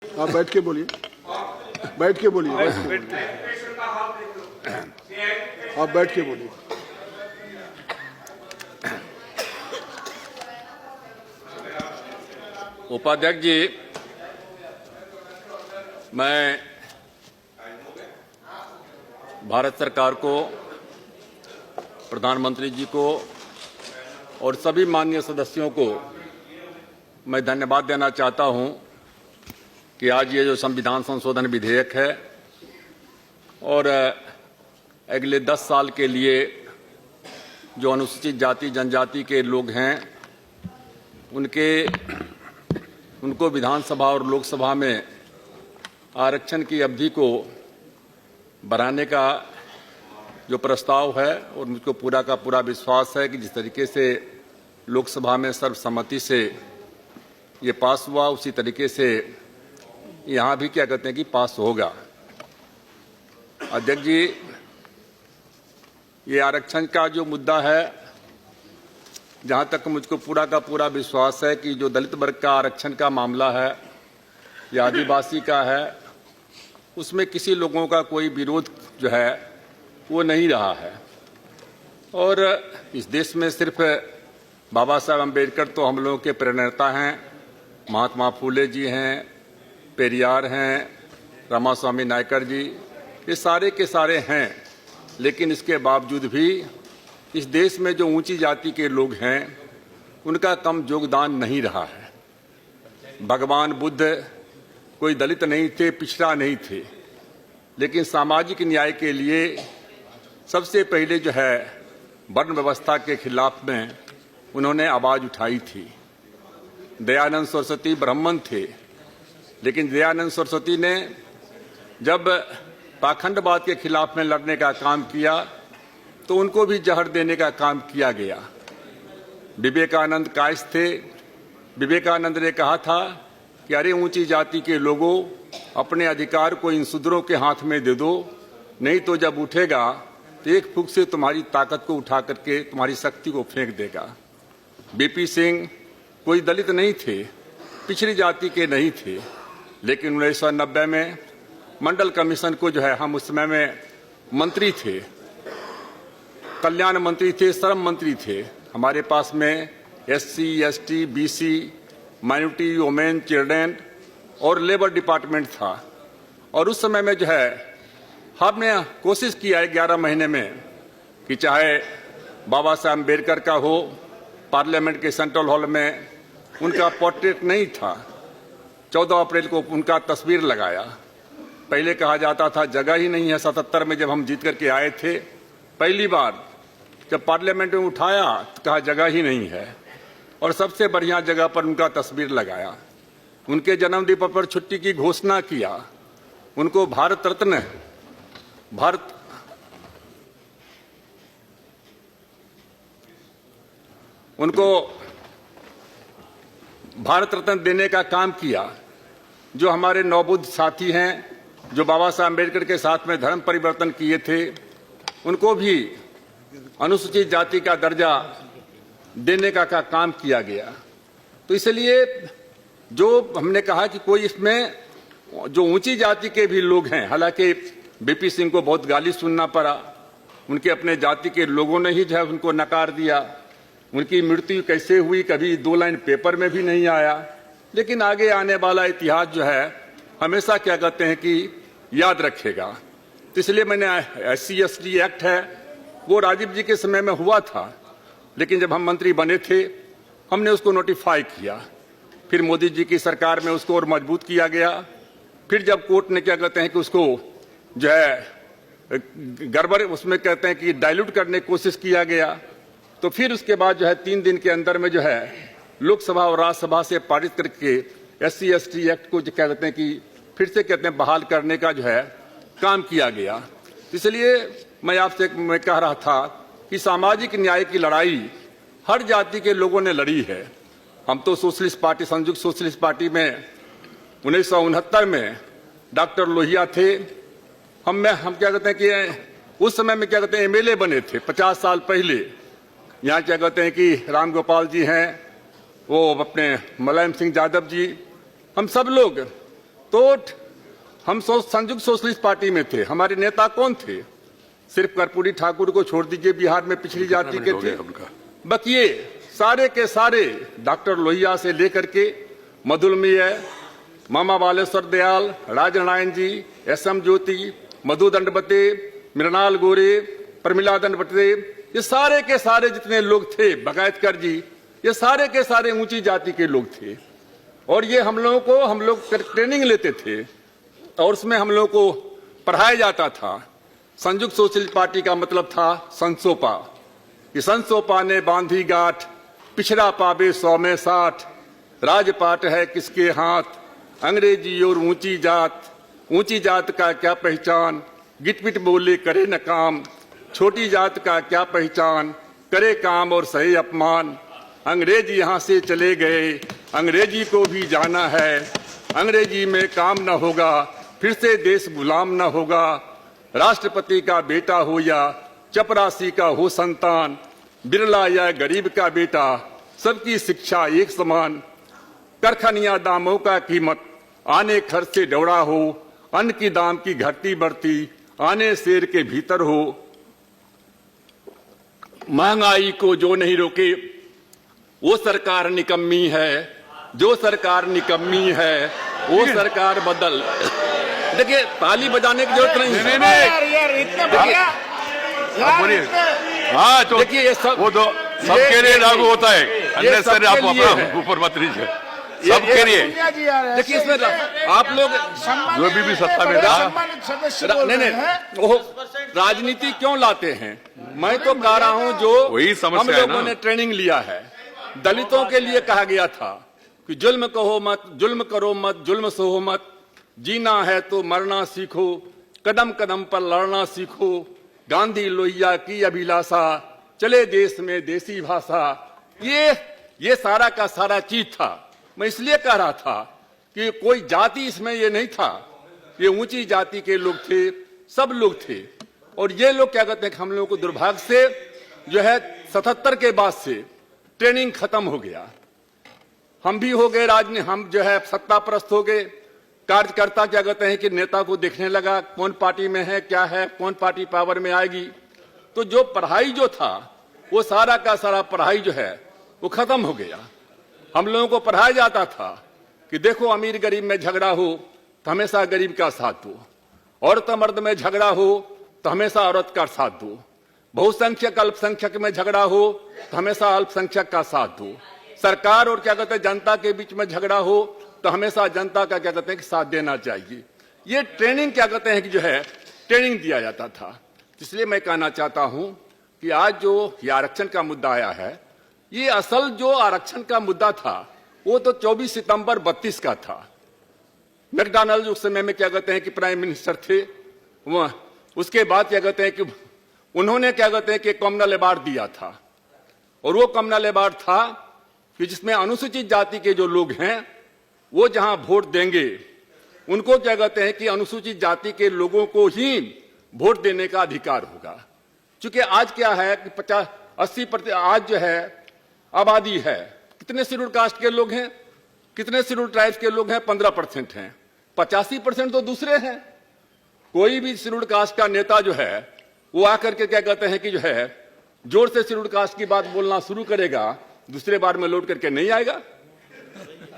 आप बैठ के बोलिए, बैठ के बोलिए, आप बैठ के बोलिए। उपाध्यक्ष जी, मैं भारत सरकार को, प्रधानमंत्री जी को और सभी माननीय सदस्यों को मैं धन्यवाद देना चाहता हूं कि आज ये जो संविधान संशोधन विधेयक है और अगले 10 साल के लिए जो अनुसूचित जाति जनजाति के लोग हैं उनको विधानसभा और लोकसभा में आरक्षण की अवधि को बढ़ाने का जो प्रस्ताव है, और मुझको पूरा का पूरा विश्वास है कि जिस तरीके से लोकसभा में सर्वसम्मति से ये पास हुआ, उसी तरीके से यहाँ भी क्या कहते हैं कि पास होगा। अध्यक्ष जी, ये आरक्षण का जो मुद्दा है, जहां तक मुझको पूरा का पूरा विश्वास है कि जो दलित वर्ग का आरक्षण का मामला है या आदिवासी का है, उसमें किसी लोगों का कोई विरोध जो है वो नहीं रहा है। और इस देश में सिर्फ बाबा साहब अम्बेडकर तो हम लोगों के प्रेरणा हैं, महात्मा फूले जी हैं, पेरियार हैं, रामास्वामी नायकर जी, ये सारे के सारे हैं। लेकिन इसके बावजूद भी इस देश में जो ऊंची जाति के लोग हैं उनका कम योगदान नहीं रहा है। भगवान बुद्ध कोई दलित नहीं थे, पिछड़ा नहीं थे, लेकिन सामाजिक न्याय के लिए सबसे पहले जो है वर्ण व्यवस्था के खिलाफ में उन्होंने आवाज उठाई थी। दयानंद सरस्वती ब्राह्मण थे, लेकिन दयानंद सरस्वती ने जब पाखंडवाद के खिलाफ में लड़ने का काम किया तो उनको भी जहर देने का काम किया गया। विवेकानंद कायस्थ थे, विवेकानंद ने कहा था कि अरे ऊंची जाति के लोगों, अपने अधिकार को इन शूद्रों के हाथ में दे दो, नहीं तो जब उठेगा तो एक फूंक से तुम्हारी ताकत को उठा करके तुम्हारी शक्ति को फेंक देगा। बीपी सिंह कोई दलित नहीं थे, पिछड़ी जाति के नहीं थे, लेकिन 1990 में मंडल कमीशन को जो है, हम उस समय में मंत्री थे, कल्याण मंत्री थे, श्रम मंत्री थे। हमारे पास में SC, ST, BC, minority, women, children और लेबर डिपार्टमेंट था। और उस समय में जो है हमने कोशिश किया है 11 महीने में कि चाहे बाबा साहब अम्बेडकर का हो, पार्लियामेंट के सेंट्रल हॉल में उनका पोर्ट्रेट नहीं था, 14 अप्रैल को उनका तस्वीर लगाया। पहले कहा जाता था जगह ही नहीं है। 77 में जब हम जीत करके आए थे, पहली बार जब पार्लियामेंट में उठाया तो कहा जगह ही नहीं है, और सबसे बढ़िया जगह पर उनका तस्वीर लगाया। उनके जन्मदिन पर छुट्टी की घोषणा किया, उनको भारत रत्न देने का काम किया। जो हमारे नवबुद्ध साथी हैं, जो बाबा साहब अम्बेडकर के साथ में धर्म परिवर्तन किए थे, उनको भी अनुसूचित जाति का दर्जा देने का काम किया गया। तो इसलिए जो हमने कहा कि कोई इसमें जो ऊंची जाति के भी लोग हैं, हालांकि बीपी सिंह को बहुत गाली सुनना पड़ा, उनके अपने जाति के लोगों ने ही जो है उनको नकार दिया। उनकी मृत्यु कैसे हुई कभी 2 लाइन पेपर में भी नहीं आया, लेकिन आगे आने वाला इतिहास जो है हमेशा क्या कहते हैं कि याद रखेगा। तो इसलिए मैंने SC/ST एक्ट है, वो राजीव जी के समय में हुआ था, लेकिन जब हम मंत्री बने थे हमने उसको नोटिफाई किया। फिर मोदी जी की सरकार में उसको और मजबूत किया गया। फिर जब कोर्ट ने क्या कहते हैं कि उसको जो है गड़बड़, उसमें कहते हैं कि डाइल्यूट करने की कोशिश किया गया, तो फिर उसके बाद जो है 3 दिन के अंदर में जो है लोकसभा और राज्यसभा से पारित करके SC/ST एक्ट को जो कहते हैं कि फिर से कहते हैं बहाल करने का जो है काम किया गया। इसलिए मैं आपसे कह रहा था कि सामाजिक न्याय की लड़ाई हर जाति के लोगों ने लड़ी है। हम तो सोशलिस्ट पार्टी, संयुक्त सोशलिस्ट पार्टी में 1969 में डॉक्टर लोहिया थे। हम क्या कहते हैं कि उस समय में क्या कहते हैं MLA बने थे 50 साल पहले। यहाँ क्या कहते हैं कि राम गोपाल जी हैं, वो अपने मुलायम सिंह यादव जी, हम सब लोग तो हम संयुक्त सोशलिस्ट पार्टी में थे। हमारे नेता कौन थे? सिर्फ कर्पूरी ठाकुर को छोड़ दीजिए, बिहार में पिछड़ी जाति के थे। बाकी ये सारे के सारे डॉक्टर लोहिया से लेकर के मधुलमीय, मामा बालेश्वर दयाल, राजनारायण जी, एसएम ज्योति, मधु दंडवते, मृणाल गोरे, प्रमिला दंडवते, ये सारे के सारे जितने लोग थे, बगायतकर जी, ये सारे के सारे ऊंची जाति के लोग थे। और ये हम लोग ट्रेनिंग लेते थे और उसमें हम लोगों को पढ़ाया जाता था। संयुक्त सोशलिस्ट पार्टी का मतलब था संसोपा, कि संसोपा ने बांधी गांठ, पिछड़ा पावे 100 में 60, राजपाट है किसके हाथ, अंग्रेजी और ऊंची जात का क्या पहचान, गिटपिट बोले करे न काम, छोटी जात का क्या पहचान, करे काम और सही अपमान, अंग्रेज यहाँ से चले गए, अंग्रेजी को भी जाना है, अंग्रेजी में काम न होगा, फिर से देश गुलाम न होगा, राष्ट्रपति का बेटा हो या चपरासी का हो संतान, बिरला या गरीब का बेटा, सबकी शिक्षा एक समान, करखनिया दामों का कीमत आने खर्च से दौड़ा हो, अन्न की दाम की घटती बढ़ती आने शेर के भीतर हो, महंगाई को जो नहीं रोके वो सरकार निकम्मी है, जो सरकार निकम्मी है वो सरकार बदल। देखिए, ताली बजाने की जरूरत नहीं है। हाँ, तो देखिए ये सब वो तो सबके लिए लागू होता है। अननेसेसरी आप अपना ऊपर मत लीजिए, सबके लिए। देखिए इसमें आप लोग जो भी सत्ता में था, नहीं वो राजनीति क्यों लाते हैं? मैं तो कह रहा हूं जो वही समस्या हम है लोगों ने ट्रेनिंग लिया है। दलितों के लिए कहा गया था कि जुल्म कहो मत, जुल्म करो मत, जुल्म सहो मत, जीना है तो मरना सीखो, कदम कदम पर लड़ना सीखो, गांधी लोहिया की अभिलाषा, चले देश में देसी भाषा। ये सारा का सारा चीज था। मैं इसलिए कह रहा था कि कोई जाति इसमें ये नहीं था, ये ऊंची जाति के लोग थे, सब लोग थे। और ये लोग क्या कहते हैं कि हम लोगों को दुर्भाग्य से जो है 77 के बाद से ट्रेनिंग खत्म हो गया। हम भी हो गए हम जो है सत्ता परस्त हो गए। कार्यकर्ता क्या कहते हैं कि नेता को देखने लगा कौन पार्टी में है, क्या है, कौन पार्टी पावर में आएगी। तो जो पढ़ाई जो था वो सारा का सारा पढ़ाई जो है वो खत्म हो गया। हम लोगों को पढ़ाया जाता था कि देखो अमीर गरीब में झगड़ा हो तो हमेशा गरीब का साथ दो, औरत मर्द में झगड़ा हो तो हमेशा औरत का साथ दो, बहुसंख्यक अल्पसंख्यक में झगड़ा हो तो हमेशा अल्पसंख्यक का साथ दो, सरकार और क्या कहते हैं जनता के बीच में झगड़ा हो तो हमेशा जनता का क्या कहते हैं कि साथ देना चाहिए। ये ट्रेनिंग क्या कहते हैं कि जो है ट्रेनिंग दिया जाता था। इसलिए मैं कहना चाहता हूं कि आज जो ये आरक्षण का मुद्दा आया है, ये असल जो आरक्षण का मुद्दा था वो तो 24 सितंबर 32 का था। मैकडॉनल्ड उस समय में क्या कहते हैं कि प्राइम मिनिस्टर थे, वह उसके बाद क्या कहते हैं कि उन्होंने क्या कहते हैं कि कम्युनल अवार्ड दिया था। और वो कम्युनल अवार्ड था कि जिसमें अनुसूचित जाति के जो लोग हैं वो जहां वोट देंगे उनको क्या कहते हैं कि अनुसूचित जाति के लोगों को ही वोट देने का अधिकार होगा। क्योंकि आज क्या है कि 50-80% आज जो है आबादी है, कितने शेड्यूल कास्ट के लोग हैं, कितने शेड्यूल ट्राइब्स के लोग हैं? 15% हैं। 85% तो दूसरे हैं। कोई भी शेड्यूल कास्ट का नेता जो है वो आकर के क्या कहते हैं कि जो है जोर से शेड्यूल कास्ट की बात बोलना शुरू करेगा, दूसरे बार में लौट करके नहीं आएगा।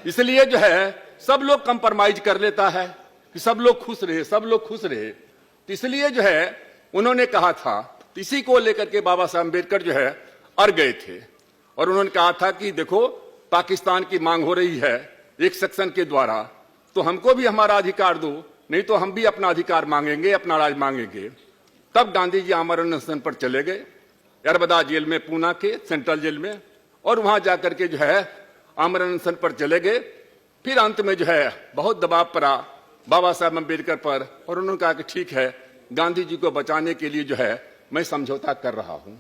इसलिए जो है सब लोग कंप्रोमाइज कर लेता है कि सब लोग खुश रहे, सब लोग खुश रहे। तो इसलिए जो है उन्होंने कहा था, तो इसी को लेकर के बाबा साहब अम्बेडकर जो है अड़ गए थे। और उन्होंने कहा था कि देखो पाकिस्तान की मांग हो रही है एक सेक्शन के द्वारा, तो हमको भी हमारा अधिकार दो, नहीं तो हम भी अपना अधिकार मांगेंगे, अपना राज मांगेंगे। तब गांधी जी आमरण अनशन पर चले गए, यरबदा जेल में, पूना के सेंट्रल जेल में, और वहां जाकर के जो है आमरण अनशन पर चले गए। फिर अंत में जो है बहुत दबाव पड़ा बाबा साहब अम्बेडकर पर, और उन्होंने कहा कि ठीक है, गांधी जी को बचाने के लिए जो है मैं समझौता कर रहा हूं।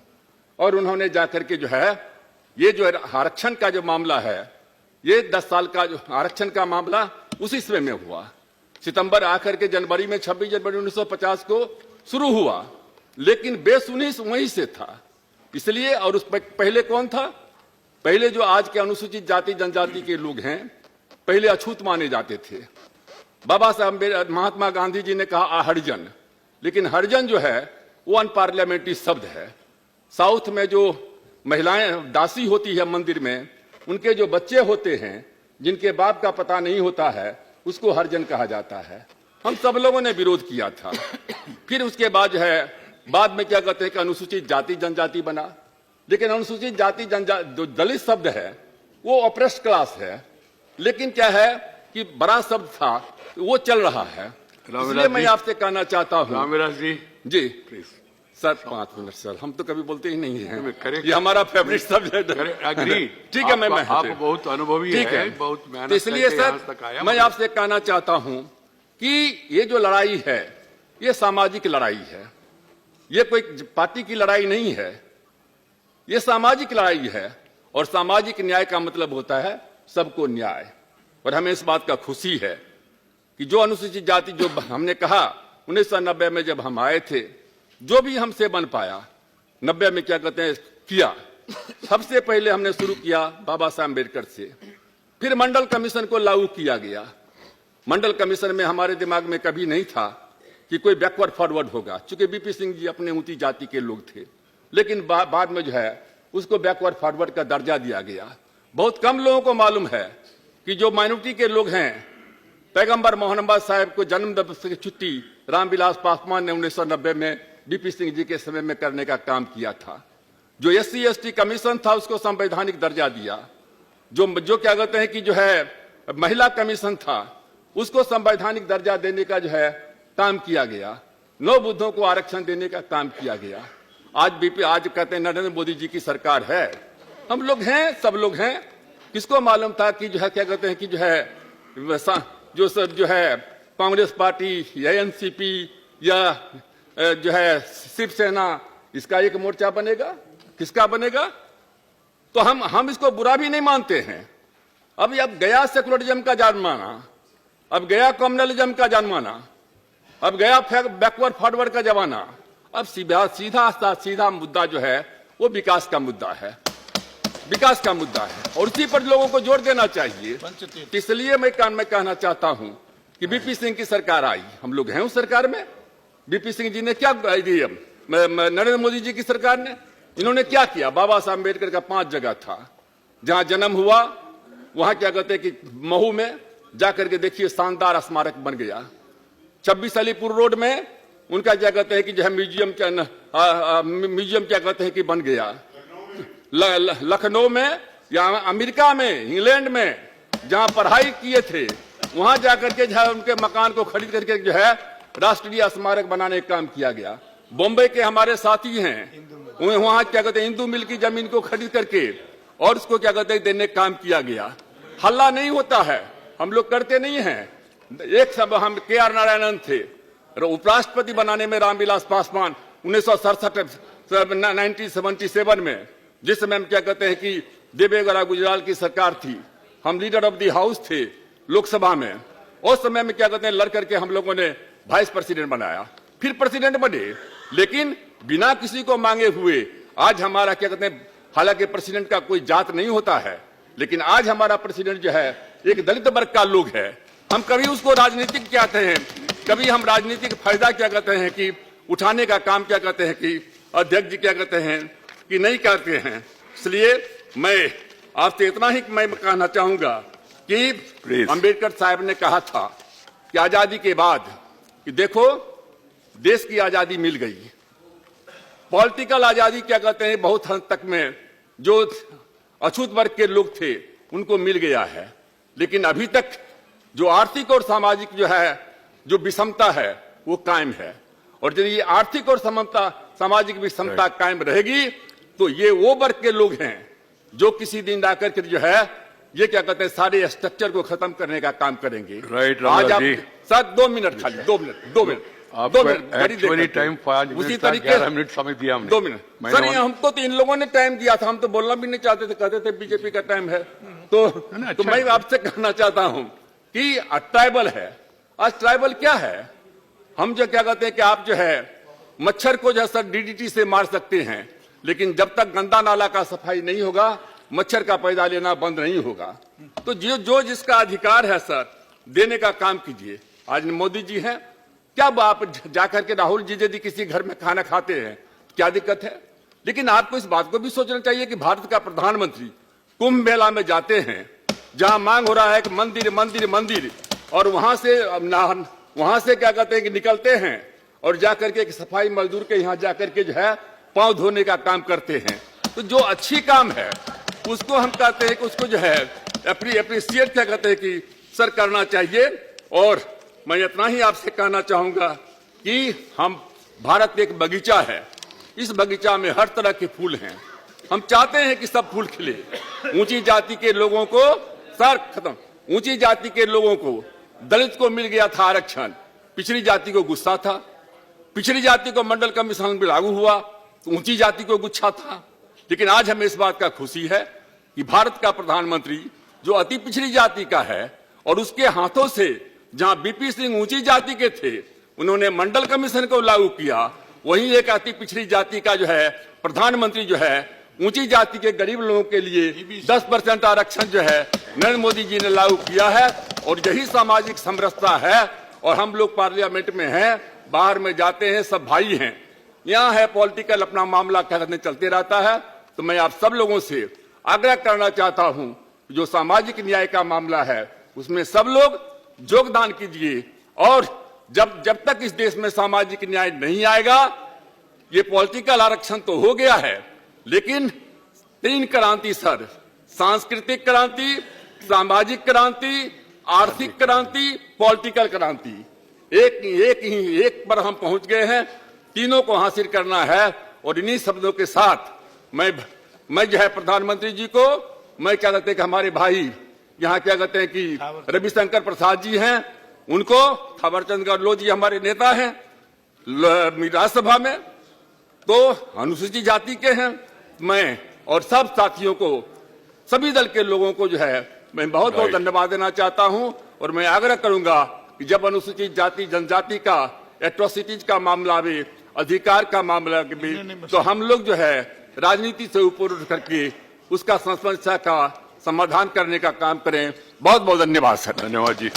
और उन्होंने जाकर के जो है ये जो आरक्षण का जो मामला है, ये 10 साल का जो आरक्षण का मामला उसी समय में हुआ। सितंबर आकर के जनवरी में 26 जनवरी 1950 को शुरू हुआ, लेकिन बेस वहीं से था। इसलिए, और उस पहले कौन था? पहले जो आज के अनुसूचित जाति जनजाति के लोग हैं, पहले अछूत माने जाते थे। बाबा साहब महात्मा गांधी जी ने कहा हरिजन, लेकिन हरिजन जो है वो अनपार्लियामेंट्री शब्द है। साउथ में जो महिलाएं दासी होती है मंदिर में, उनके जो बच्चे होते हैं जिनके बाप का पता नहीं होता है, उसको हरिजन कहा जाता है। हम सब लोगों ने विरोध किया था। फिर उसके बाद जो है, बाद में क्या कहते हैं कि अनुसूचित जाति जनजाति बना, लेकिन अनुसूचित जाति जनजाति जो दलित शब्द है वो ऑप्रेस्ड क्लास है, लेकिन क्या है कि बड़ा शब्द था वो चल रहा है। इसलिए मैं आपसे कहना चाहता हूँ Ramvilas ji please sir 5 minute sir, हम तो कभी बोलते ही नहीं है, ये हमारा फेवरेट सब्जेक्ट है। अग्री ठीक है, मैं आप बहुत अनुभवी है, बहुत मेहनत इसलिए सर मैं आपसे कहना चाहता हूं कि ये जो लड़ाई है ये सामाजिक लड़ाई है, ये कोई पार्टी की लड़ाई नहीं है, ये सामाजिक लड़ाई है। और सामाजिक न्याय का मतलब होता है सबको न्याय। और हमें इस बात का खुशी है कि जो अनुसूचित जाति, जो हमने कहा 1990 में जब हम आए थे, जो भी हमसे बन पाया 90 में क्या कहते हैं किया, सबसे पहले हमने शुरू किया बाबा साहब अम्बेडकर से। फिर मंडल कमीशन को लागू किया गया। मंडल कमीशन में हमारे दिमाग में कभी नहीं था कि कोई बैकवर्ड फॉरवर्ड होगा, चूंकि बीपी सिंह जी अपने ऊंची जाति के लोग थे, लेकिन बाद में जो है उसको बैकवर्ड फॉरवर्ड का दर्जा दिया गया। बहुत कम लोगों को मालूम है कि जो माइनॉरिटी के लोग हैं, पैगंबर मोहम्मद साहब को जन्मदिवस की छुट्टी रामविलास पासवान ने 1990 में बीपी सिंह जी के समय में करने का काम किया था। जो SC ST कमीशन था उसको संवैधानिक दर्जा दिया। जो क्या कहते हैं कि जो है महिला कमीशन था उसको संवैधानिक दर्जा देने का जो है काम किया गया। 9 बुद्धों को आरक्षण देने का काम किया गया। आज कहते हैं नरेंद्र मोदी जी की सरकार है, हम लोग हैं, सब लोग हैं। किसको मालूम था कि जो है क्या कहते हैं कि जो है जो है कांग्रेस पार्टी या NCP या जो है शिवसेना, इसका एक मोर्चा बनेगा, किसका बनेगा? तो हम इसको बुरा भी नहीं मानते हैं। अब गया सेकुलरिज्म का जमाना, अब गया कम्युनलिज्म का जमाना, अब गया बैकवर्ड फॉरवर्ड का जमाना। अब सीधा मुद्दा जो है वो विकास का मुद्दा है, विकास का मुद्दा है, और उसी पर लोगों को जोर देना चाहिए। इसलिए मैं कहना चाहता हूं कि बीपी सिंह की सरकार आई, हम लोग हैं उस सरकार में। बीपी सिंह जी ने क्या, नरेंद्र मोदी जी की सरकार ने, इन्होंने क्या किया? बाबा साहब अम्बेडकर का 5 जगह था जहां जन्म हुआ, वहां क्या कहते हैं कि महू में जाकर के देखिए शानदार स्मारक बन गया। 26 अलीपुर रोड में उनका क्या कहते हैं कि जो है म्यूजियम क्या कहते हैं कि बन गया। लखनऊ में या अमेरिका में, इंग्लैंड में जहां पढ़ाई किए थे, वहां जाकर के जो है उनके मकान को खरीद करके जो है राष्ट्रीय स्मारक बनाने का काम किया गया। बॉम्बे के हमारे साथी हैं, वहां क्या कहते हैं हिंदू मिल की जमीन को खरीद करके और उसको क्या कहते हैं देने का काम किया गया। हल्ला नहीं होता है, हम लोग करते नहीं हैं। एक सब हम KR नारायणन थे, उपराष्ट्रपति बनाने में रामविलास पासवान 1977 में, जिस समय हम क्या कहते हैं कि देवेगौड़ा गुजराल की सरकार थी, हम लीडर ऑफ द हाउस थे लोकसभा में। उस समय में क्या कहते हैं लड़ करके हम लोगों ने वाइस प्रेसिडेंट बनाया, फिर प्रेसिडेंट बने, लेकिन बिना किसी को मांगे हुए। आज हमारा क्या कहते हैं, हालांकि प्रेसिडेंट का कोई जात नहीं होता है, लेकिन आज हमारा प्रेसिडेंट जो है एक दलित वर्ग का लोग है। हम कभी उसको राजनीतिक कहते हैं, कभी हम राजनीतिक फायदा क्या कहते हैं कि उठाने का काम क्या कहते हैं कि अध्यक्ष जी क्या कहते हैं कि नहीं करते हैं। इसलिए मैं आपसे इतना ही मैं कहना चाहूंगा कि अंबेडकर साहब ने कहा था कि आजादी के बाद कि देखो देश की आजादी मिल गई, पॉलिटिकल आजादी क्या कहते हैं बहुत हद तक में जो अछूत वर्ग के लोग थे उनको मिल गया है, लेकिन अभी तक जो आर्थिक और सामाजिक जो है जो विषमता है वो कायम है। और यदि ये आर्थिक और सामाजिक विषमता कायम रहेगी तो ये वो वर्ग के लोग हैं जो किसी दिन आकर के जो है ये क्या कहते हैं सारे स्ट्रक्चर को खत्म करने का काम करेंगे। आज आप सर 2 मिनट खाली 2 मिनट उसी तरीके 2 मिनट सर हमको तो इन लोगों ने टाइम दिया था, हम तो बोलना भी नहीं चाहते थे, कहते थे बीजेपी का टाइम है। तो मैं आपसे कहना चाहता हूं कि ट्राइबल है। आज ट्राइबल क्या है? हम जो क्या कहते हैं कि आप जो है मच्छर को जो सर DDT से मार सकते हैं, लेकिन जब तक गंदा नाला का सफाई नहीं होगा मच्छर का पैदा लेना बंद नहीं होगा। तो जो जिसका अधिकार है सर देने का काम कीजिए। आज मोदी जी हैं, क्या आप जाकर के राहुल जी यदि किसी घर में खाना खाते हैं क्या दिक्कत है? लेकिन आपको इस बात को भी सोचना चाहिए कि भारत का प्रधानमंत्री कुंभ मेला में जाते हैं, जहां मांग हो रहा है कि मंदिर मंदिर मंदिर, और वहां से क्या कहते हैं कि निकलते हैं और जाकर के एक सफाई मजदूर के यहाँ जाकर के जो है पांव धोने का काम करते हैं। तो जो अच्छी काम है उसको हम कहते हैं कि उसको जो है अप्रिशिएट क्या कहते हैं कि सर करना चाहिए। और मैं इतना ही आपसे कहना चाहूंगा कि हम भारत एक बगीचा है, इस बगीचा में हर तरह के फूल हैं। हम चाहते हैं कि सब फूल खिले। ऊंची जाति के लोगों को सर खत्म, ऊंची जाति के लोगों को, दलित को मिल गया था आरक्षण, पिछड़ी जाति को गुस्सा था, पिछड़ी जाति को मंडल कमीशन भी लागू हुआ तो ऊंची जाति को गुस्सा था। लेकिन आज हमें इस बात का खुशी है कि भारत का प्रधानमंत्री जो अति पिछड़ी जाति का है और उसके हाथों से जहां बीपी सिंह ऊंची जाति के थे उन्होंने मंडल कमीशन को लागू किया, वहीं एक अति पिछड़ी जाति का जो है प्रधानमंत्री जो है ऊंची जाति के गरीब लोगों के लिए 10% आरक्षण जो है नरेंद्र मोदी जी ने लागू किया है। और यही सामाजिक समरसता है। और हम लोग पार्लियामेंट में हैं, बाहर में जाते हैं, सब भाई हैं। यहाँ है पॉलिटिकल अपना मामला कहने चलते रहता है। तो मैं आप सब लोगों से आग्रह करना चाहता हूं, जो सामाजिक न्याय का मामला है उसमें सब लोग योगदान कीजिए। और जब तक इस देश में सामाजिक न्याय नहीं आएगा, ये पॉलिटिकल आरक्षण तो हो गया है, लेकिन 3 क्रांति सर, सांस्कृतिक क्रांति, सामाजिक क्रांति, आर्थिक क्रांति, पॉलिटिकल क्रांति, एक पर हम पहुंच गए हैं। तीनों को हासिल करना है। और इन्हीं शब्दों के साथ मैं जो है प्रधानमंत्री जी को, मैं क्या कहते हैं कि हमारे भाई यहाँ क्या कहते हैं कि रविशंकर प्रसाद जी हैं, उनको, थावरचंद गहलोत जी हमारे नेता हैं राज्यसभा में, तो अनुसूचित जाति के हैं। मैं और सब साथियों को, सभी दल के लोगों को जो है मैं बहुत बहुत धन्यवाद देना चाहता हूं। और मैं आग्रह करूंगा कि जब अनुसूचित जाति जनजाति का एट्रोसिटीज का मामला भी, अधिकार का मामला भी, तो हम लोग जो है राजनीति से ऊपर उठ करके उसका समस्या का समाधान करने का काम करें। बहुत बहुत धन्यवाद सर। धन्यवाद जी।